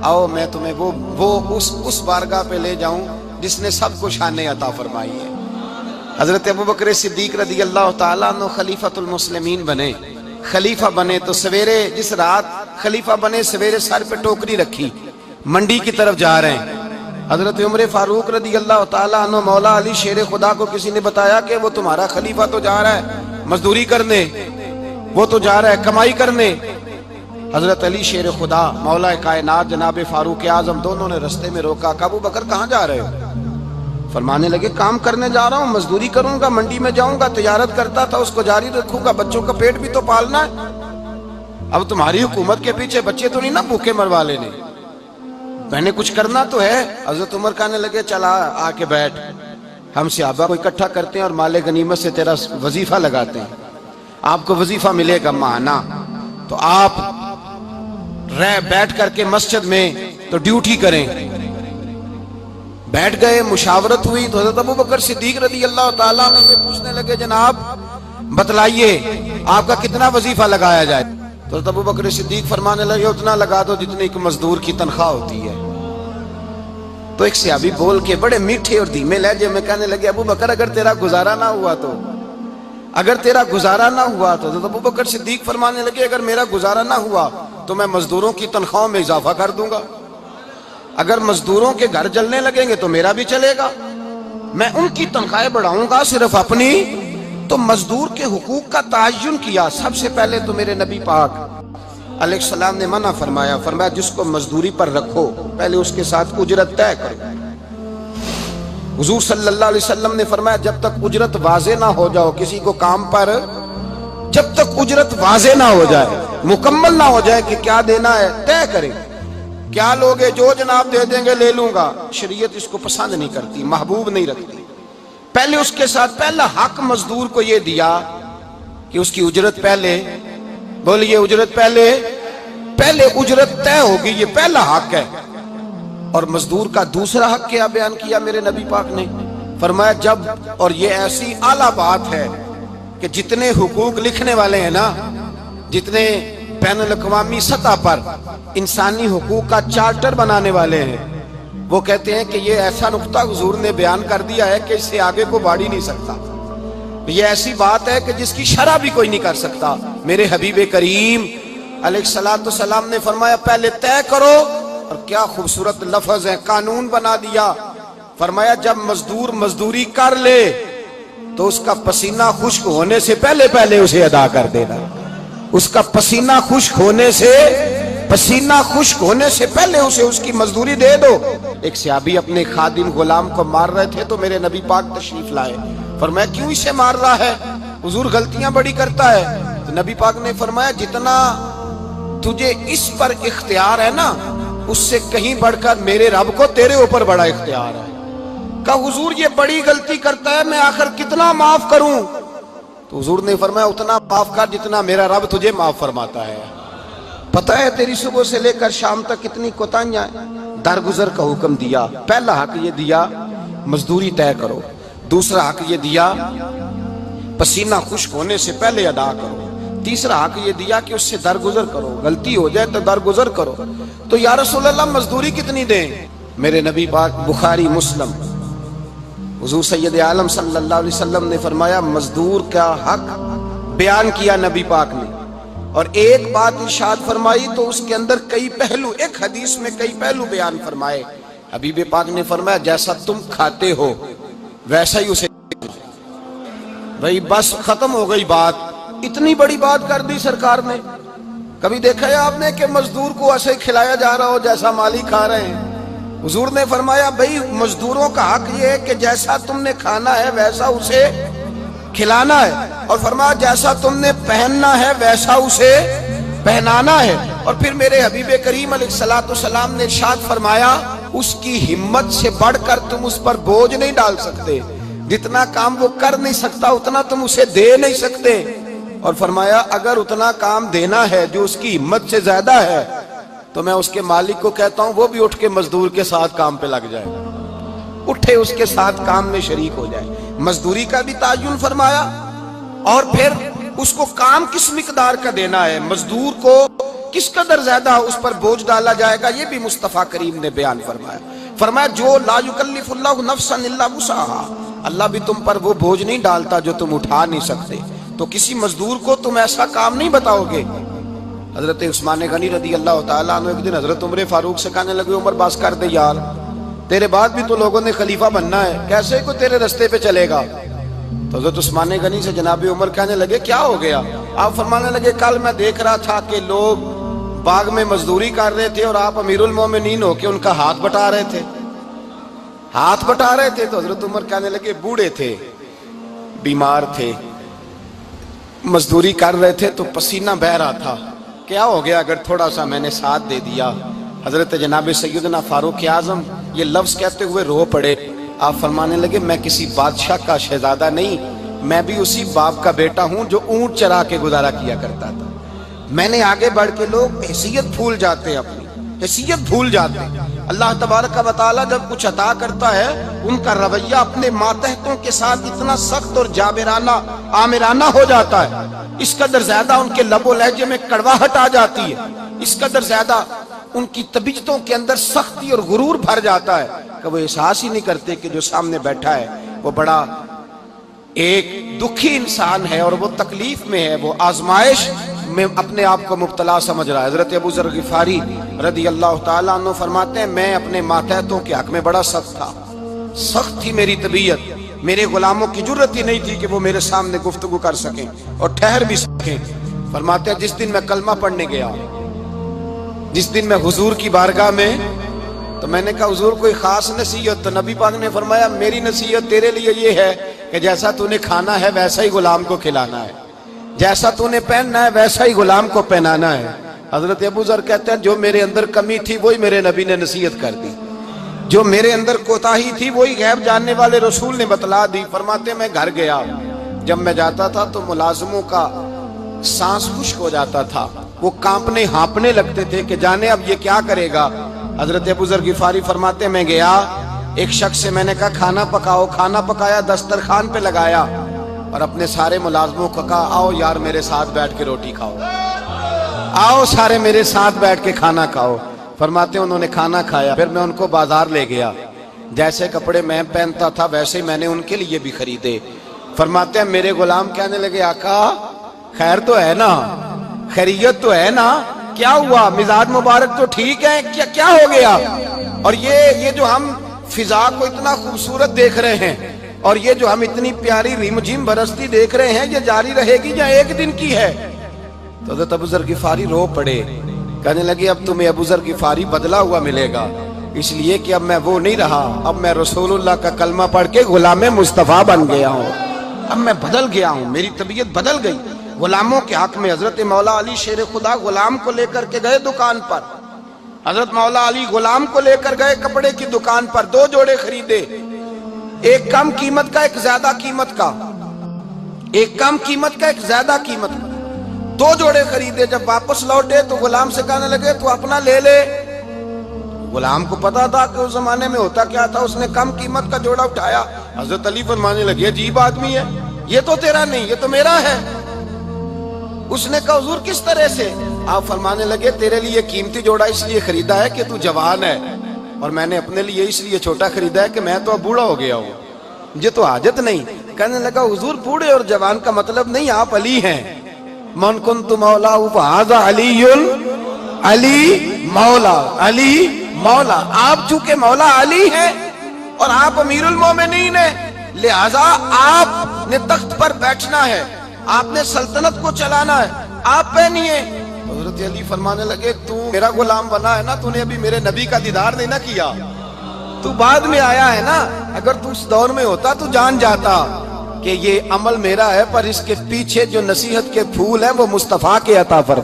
آؤ میں تمہیں وہ اس بارگاہ پہ لے جاؤں جس نے سب کو شانیں عطا فرمائی ہے۔ حضرت ابوبکر صدیق رضی اللہ تعالیٰ عنہ خلیفۃ المسلمین بنے، خلیفہ بنے تو سویرے جس رات خلیفہ بنے سویرے سر پہ ٹوکری رکھی، منڈی کی طرف جا رہے ہیں۔ حضرت عمر فاروق رضی اللہ تعالیٰ عنہ مولا علی شیر خدا کو کسی نے بتایا کہ وہ تمہارا خلیفہ تو جا رہا ہے مزدوری کرنے، وہ تو جا رہا ہے کمائی کرنے۔ حضرت علی شیر خدا مولا کائنات جناب فاروق اعظم دونوں نے رستے میں روکا کہ ابوبکر کہاں جا رہے ہو؟ فرمانے لگے کام کرنے جا رہا ہوں، مزدوری کروں گا، منڈی میں جاؤں گا، تجارت کرتا تھا اس کو جاری رکھوں گا، بچوں کا پیٹ بھی تو پالنا ہے۔ اب تمہاری حکومت کے پیچھے بچے تو نہیں نا بھوکے مروا لینے، میں نے کچھ کرنا تو ہے۔ حضرت عمر کہنے لگے چلا آ کے بیٹھ، ہم صحابہ کو اکٹھا کرتے ہیں اور مال غنیمت سے تیرا وظیفہ لگاتے ہیں، آپ کو وظیفہ ملے گا ماہانہ، تو آپ بیٹھ کر کے مسجد میں تو ڈیوٹی کریں۔ بیٹھ گئے، مشاورت ہوئی تو حضرت ابوبکر صدیق رضی اللہ تعالیٰ عنہ سے پوچھنے لگے جناب بتلائیے آپ کا کتنا وظیفہ لگایا جائے؟ تو حضرت ابوبکر صدیق فرمانے لگے اتنا لگا دو جتنی ایک مزدور کی تنخواہ ہوتی ہے۔ تو ایک صحابی بول کے بڑے میٹھے اور دھیمے لہجے میں کہنے لگے ابوبکر اگر تیرا گزارا نہ ہوا تو، اگر تیرا گزارا نہ ہوا تو حضرت ابوبکر صدیق فرمانے لگے اگر میرا گزارا نہ ہوا تو میں مزدوروں کی تنخواہوں میں اضافہ کر دوں گا، اگر مزدوروں کے گھر جلنے لگیں گے تو میرا بھی چلے گا، میں ان کی تنخواہیں بڑھاؤں گا صرف اپنی۔ تو مزدور کے حقوق کا تعین کیا۔ سب سے پہلے تو میرے نبی پاک علیہ السلام نے منع فرمایا، فرمایا جس کو مزدوری پر رکھو پہلے اس کے ساتھ اجرت طے کرو۔ حضور صلی اللہ علیہ وسلم نے فرمایا جب تک اجرت واضح نہ ہو جاؤ کسی کو کام پر، جب تک اجرت واضح نہ ہو جائے، مکمل نہ ہو جائے کہ کیا دینا ہے، طے کریں۔ کیا لوگے جو جناب دے دیں گے لے لوں گا، شریعت اس کو پسند نہیں کرتی، محبوب نہیں رکھتی۔ پہلے اس کے ساتھ پہلا حق مزدور کو یہ دیا کہ اس کی اجرت پہلے، بولیے اجرت پہلے اجرت طے ہوگی، یہ پہلا حق ہے۔ اور مزدور کا دوسرا حق کیا بیان کیا میرے نبی پاک نے؟ فرمایا جب، اور یہ ایسی اعلیٰ بات ہے کہ جتنے حقوق لکھنے والے ہیں نا، جتنے بین الاقوامی سطح پر انسانی حقوق کا چارٹر بنانے والے ہیں، وہ کہتے ہیں کہ یہ ایسا نقطہ حضور نے بیان کر دیا ہے کہ اس سے آگے کو بڑھ ہی نہیں سکتا، یہ ایسی بات ہے کہ جس کی شرح بھی کوئی نہیں کر سکتا۔ میرے حبیب کریم علیہ السلام نے فرمایا پہلے طے کرو، اور کیا خوبصورت لفظ ہے، قانون بنا دیا۔ فرمایا جب مزدور مزدوری کر لے تو اس کا پسینہ خشک ہونے سے پہلے اسے ادا کر دینا، اس کا پسینہ خشک ہونے سے پہلے اسے اس کی مزدوری دے دو۔ ایک صحابی اپنے خادم غلام کو مار رہے تھے تو میرے نبی پاک تشریف لائے، فرمایا کیوں اسے مار رہا ہے؟ حضور غلطیاں بڑی کرتا ہے۔ تو نبی پاک نے فرمایا جتنا تجھے اس پر اختیار ہے نا اس سے کہیں بڑھ کر میرے رب کو تیرے اوپر بڑا اختیار ہے۔ کہا حضور یہ بڑی غلطی کرتا ہے، میں آخر کتنا معاف کروں؟ تو حضور نے فرمایا اتنا معاف کر جتنا میرا رب تجھے معاف فرماتا ہے۔ پتہ ہے تیری صبح سے لے کر شام تک کتنی کوتاہیاں ہیں، درگزر کا حکم دیا۔ پہلا حق یہ دیا مزدوری طے کرو، دوسرا حق یہ دیا پسینہ خشک ہونے سے پہلے ادا کرو، تیسرا حق یہ دیا کہ اس سے درگزر کرو، غلطی ہو جائے تو درگزر کرو۔ تو یا رسول اللہ مزدوری کتنی دیں؟ میرے نبی پاک بخاری مسلم حضور سید عالم صلی اللہ علیہ وسلم نے فرمایا مزدور کا حق بیان کیا نبی پاک نے، اور ایک بات ارشاد فرمائی تو اس کے اندر کئی پہلو، ایک حدیث میں کئی پہلو بیان فرمائے۔ حبیب پاک نے فرمایا جیسا تم کھاتے ہو ویسا ہی اسے، بھئی بس ختم ہو گئی بات، اتنی بڑی بات کر دی سرکار نے۔ کبھی دیکھا ہے آپ نے کہ مزدور کو ایسے کھلایا جا رہا ہو جیسا مالی کھا رہے ہیں؟ حضور نے فرمایا بھئی مزدوروں کا حق یہ ہے کہ جیسا تم نے کھانا ہے ویسا اسے کھلانا ہے، اور فرمایا جیسا تم نے پہننا ہے ویسا اسے پہنانا ہے۔ اور پھر میرے حبیب کریم علیہ السلام نے ارشاد فرمایا اس کی ہمت سے بڑھ کر تم اس پر بوجھ نہیں ڈال سکتے، جتنا کام وہ کر نہیں سکتا اتنا تم اسے دے نہیں سکتے۔ اور فرمایا اگر اتنا کام دینا ہے جو اس کی ہمت سے زیادہ ہے تو میں اس کے مالک کو کہتا ہوں وہ بھی اٹھ کے مزدور کے ساتھ کام پہ لگ جائے، اٹھے اس کے ساتھ کام میں شریک ہو جائے۔ مزدوری کا بھی تعین فرمایا، اور پھر اس کو کام کس مقدار کا دینا ہے، مزدور کو کس قدر زیادہ اس پر بوجھ ڈالا جائے گا، یہ بھی مصطفیٰ کریم نے بیان فرمایا۔ فرمایا جو لا یکلف اللہ نفسا الا وسعها، اللہ بھی تم پر وہ بوجھ نہیں ڈالتا جو تم اٹھا نہیں سکتے، تو کسی مزدور کو تم ایسا کام نہیں بتاؤ گے۔ حضرت عثمان غنی رضی اللہ تعالیٰ عنہ ایک دن حضرت عمر فاروق سے کہنے لگے عمر بس کر دے یار، تیرے بعد بھی تو لوگوں نے خلیفہ بننا ہے، کیسے کوئی تیرے رستے پہ چلے گا؟ تو حضرت عثمان غنی سے جناب عمر کہنے لگے کیا ہو گیا؟ آپ فرمانے لگے کل میں دیکھ رہا تھا کہ لوگ باغ میں مزدوری کر رہے تھے اور آپ امیر المومنین ہو کے ان کا ہاتھ بٹا رہے تھے، ہاتھ بٹا رہے تھے۔ تو حضرت عمر کہنے لگے بوڑھے تھے، بیمار تھے، مزدوری کر رہے تھے تو پسینہ بہہ رہا تھا، کیا ہو گیا اگر تھوڑا سا میں نے ساتھ دے دیا؟ حضرت جناب سیدنا فاروق اعظم یہ لفظ کہتے ہوئے رو پڑے۔ آپ فرمانے لگے میں کسی بادشاہ کا شہزادہ نہیں، میں بھی اسی باپ کا بیٹا ہوں جو اونٹ چرا کے گزارا کیا کرتا تھا۔ میں نے آگے بڑھ کے لوگ حیثیت بھول جاتے ہیں، اپنی حیثیت بھول جاتے ہیں۔ اللہ تبارک و تعالیٰ جب کچھ عطا کرتا ہے ان کا رویہ اپنے ماتحتوں کے ساتھ اتنا سخت اور جابرانہ آمرانہ ہو جاتا ہے، اس قدر زیادہ ان کے لب و لہجے میں کڑواہٹ آ جاتی ہے، اس قدر زیادہ ان کی طبیعتوں کے اندر سختی اور غرور بھر جاتا ہے کہ وہ احساس ہی نہیں کرتے کہ جو سامنے بیٹھا ہے وہ بڑا ایک دکھی انسان ہے اور وہ تکلیف میں ہے، وہ آزمائش میں اپنے آپ کو مبتلا سمجھ رہا ہے۔ حضرت ابو ذر غفاری رضی اللہ تعالیٰ عنہ فرماتے ہیں میں اپنے ماتحتوں کے حق میں بڑا سخت تھا، سخت تھی میری طبیعت، میرے غلاموں کی جرت ہی نہیں تھی کہ وہ میرے سامنے گفتگو کر سکیں اور ٹھہر بھی سکیں۔ فرماتے ہیں جس دن میں کلمہ پڑھنے گیا، جس دن میں حضور کی بارگاہ میں، تو میں نے کہا حضور کوئی خاص نصیحت؟ تو نبی پاک نے فرمایا میری نصیحت تیرے لیے یہ ہے کہ جیسا تو نے کھانا ہے ویسا ہی غلام کو کھلانا ہے، جیسا تو نے پہننا ہے ویسا ہی غلام کو پہنانا ہے۔ حضرت ابو ذر کہتے ہیں جو میرے اندر کمی تھی وہی میرے نبی نے نصیحت کر دی، جو میرے اندر کوتاہی تھی وہی غیب جاننے والے رسول نے بتلا دی۔ فرماتے ہیں میں گھر گیا، جب میں جاتا تھا تو ملازموں کا سانس خشک ہو جاتا تھا، وہ کانپنے ہانپنے لگتے تھے کہ جانے اب یہ کیا کرے گا۔ حضرت ابو ذر غفاری فرماتے ہیں میں گیا، ایک شخص سے میں نے کہا کھانا پکاؤ، کھانا پکایا، دسترخوان پہ لگایا اور اپنے سارے ملازموں کو کہا آؤ یار میرے ساتھ بیٹھ کے روٹی کھاؤ، آؤ سارے میرے ساتھ بیٹھ کے کھانا کھاؤ۔ فرماتے ہیں انہوں نے کھانا کھایا، پھر میں ان کو بازار لے گیا، جیسے کپڑے میں پہنتا تھا ویسے میں نے ان کے لیے بھی خریدے۔ فرماتے ہیں میرے غلام کہنے لگے آقا خیر تو ہے نا، خیریت تو ہے نا، کیا ہوا؟ مزاج مبارک تو ٹھیک ہے، کیا ہو گیا؟ اور یہ جو ہم فضا کو اتنا خوبصورت دیکھ رہے ہیں اور یہ جو ہم اتنی پیاری ریم جھیم برستی دیکھ رہے ہیں یہ جاری رہے گی یا ایک دن کی ہے؟ تو حضرت ابو ذر غفاری رو پڑے، کہنے لگے اب تمہیں ابو ذر غفاری بدلا ہوا ملے گا، اس لیے کہ اب میں وہ نہیں رہا، اب میں رسول اللہ کا کلمہ پڑھ کے غلام مصطفیٰ بن گیا ہوں، اب میں بدل گیا ہوں، میری طبیعت بدل گئی۔ غلاموں کے حق میں حضرت مولا علی شیر خدا غلام کو لے کر کے گئے دکان پر، حضرت مولا علی غلام کو لے کر گئے کپڑے کی دکان پر، 2 جوڑے خریدے، ایک کم قیمت کا ایک زیادہ قیمت کا، ایک کم قیمت کا ایک زیادہ قیمت کا، 2 جوڑے خریدے۔ جب واپس لوٹے تو غلام سے کہنے لگے تو اپنا لے لے۔ غلام کو پتا تھا کہ اس زمانے میں ہوتا کیا تھا، اس نے کم قیمت کا جوڑا اٹھایا۔ حضرت علی فرمانے لگے عجیب آدمی ہے، یہ تو تیرا نہیں، یہ تو میرا ہے۔ اس نے کہا حضور کس طرح سے؟ آپ فرمانے لگے تیرے لیے قیمتی جوڑا اس لیے خریدا ہے کہ تو جوان ہے، اور میں نے اپنے لیے اس لیے چھوٹا خریدا ہے کہ میں تو اب بوڑھا ہو گیا ہوں، مجھے تو حاجت نہیں۔ کہنے لگا حضور بوڑھے اور جوان کا مطلب نہیں، آپ علی ہیں، من کنت مولا فہذا علی، علی مولا، علی مولا، آپ چونکہ مولا علی ہیں اور آپ امیر المومنین ہیں، لہذا آپ نے تخت پر بیٹھنا ہے، آپ نے سلطنت کو چلانا ہے، آپ پہنیے۔ حضرت علی فرمانے لگے تو میرا غلام بنا ہے نا، تو نے ابھی میرے نبی کا دیدار نہیں نہ کیا، تو بعد میں آیا ہے نا، اگر تو اس دور میں ہوتا تو جان جاتا کہ یہ عمل میرا ہے، پر اس کے پیچھے جو نصیحت کے پھول ہیں وہ مصطفیٰ کے عطا فرما۔